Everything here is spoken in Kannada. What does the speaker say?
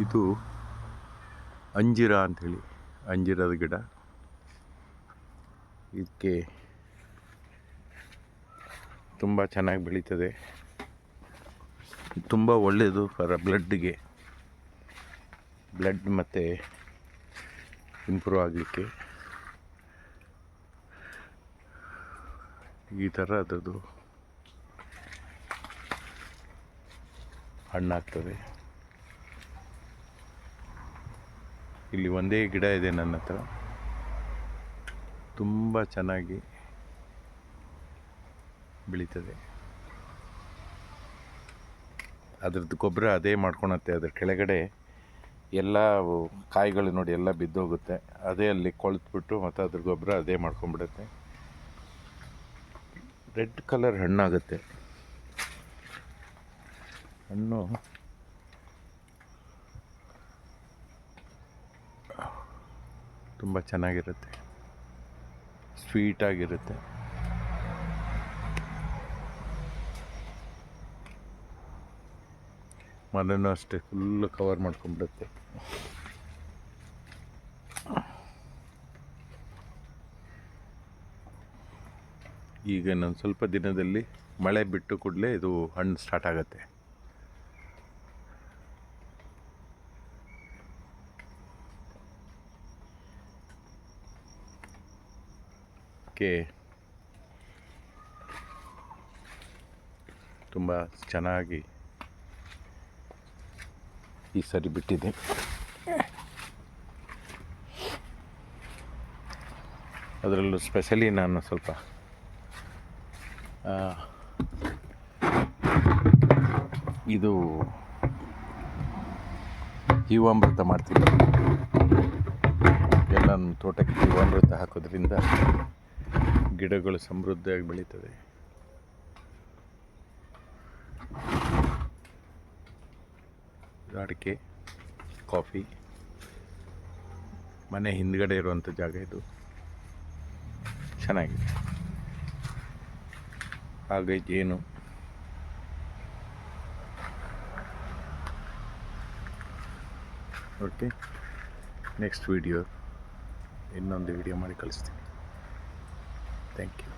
ಇದು ಅಂಜಿರ ಅಂಥೇಳಿ, ಅಂಜಿರದ ಗಿಡ. ಇದಕ್ಕೆ ತುಂಬ ಚೆನ್ನಾಗಿ ಬೆಳೀತದೆ, ತುಂಬ ಒಳ್ಳೆಯದು ಫಾರ್ ಬ್ಲಡ್ಗೆ, ಬ್ಲಡ್ ಮತ್ತು ಇಂಪ್ರೂವ್ ಆಗಲಿಕ್ಕೆ. ಈ ಥರ ಅದರದ್ದು ಹಣ್ಣಾಗ್ತದೆ. ಇಲ್ಲಿ ಒಂದೇ ಗಿಡ ಇದೆ ನನ್ನ ಹತ್ರ, ತುಂಬ ಚೆನ್ನಾಗಿ ಬೆಳೀತದೆ. ಅದ್ರದ್ದು ಗೊಬ್ಬರ ಅದೇ ಮಾಡ್ಕೊಳತ್ತೆ. ಅದ್ರ ಕೆಳಗಡೆ ಎಲ್ಲ ಕಾಯಿಗಳು ನೋಡಿ ಎಲ್ಲ ಬಿದ್ದೋಗುತ್ತೆ, ಅದೇ ಅಲ್ಲಿ ಕೊಳೆತ್ಬಿಟ್ಟು ಮತ್ತು ಅದ್ರ ಗೊಬ್ಬರ ಅದೇ ಮಾಡ್ಕೊಂಡ್ಬಿಡುತ್ತೆ. Red colour ಹಣ್ಣಾಗುತ್ತೆ. ಹಣ್ಣು ತುಂಬ ಚೆನ್ನಾಗಿರುತ್ತೆ, ಸ್ವೀಟಾಗಿರುತ್ತೆ. ಮನೆಯೂ ಅಷ್ಟೇ ಫುಲ್ಲು ಕವರ್ ಮಾಡ್ಕೊಂಡ್ಬಿಡುತ್ತೆ. ಈಗ ಇನ್ನೊಂದು ಸ್ವಲ್ಪ ದಿನದಲ್ಲಿ ಮಳೆ ಬಿಟ್ಟು ಕೂಡಲೇ ಇದು ಹಣ್ಣು ಸ್ಟಾರ್ಟ್ ಆಗುತ್ತೆ. ತುಂಬ ಚೆನ್ನಾಗಿ ಈ ಸರಿ ಬಿಟ್ಟಿದೆ. ಅದರಲ್ಲೂ ಸ್ಪೆಷಲಿ ನಾನು ಸ್ವಲ್ಪ ಇದು ಜೀವಾಮೃತ ಮಾಡ್ತೀನಿ. ಎಲ್ಲ ನನ್ನ ತೋಟಕ್ಕೆ ಜೀವಾಮೃತ ಹಾಕೋದ್ರಿಂದ ಗಿಡಗಳು ಸಮೃದ್ಧಿಯಾಗಿ ಬೆಳೀತದೆ. ಅಡಿಕೆ, ಕಾಫಿ, ಮನೆ ಹಿಂದ್ಗಡೆ ಇರುವಂಥ ಜಾಗ ಇದು, ಚೆನ್ನಾಗಿದೆ. ಹಾಗೆ ಜೇನು. ಓಕೆ, ನೆಕ್ಸ್ಟ್ ವಿಡಿಯೋ ಇನ್ನೊಂದು ವಿಡಿಯೋ ಮಾಡಿ ಕಳಿಸ್ತೀನಿ. Thank you.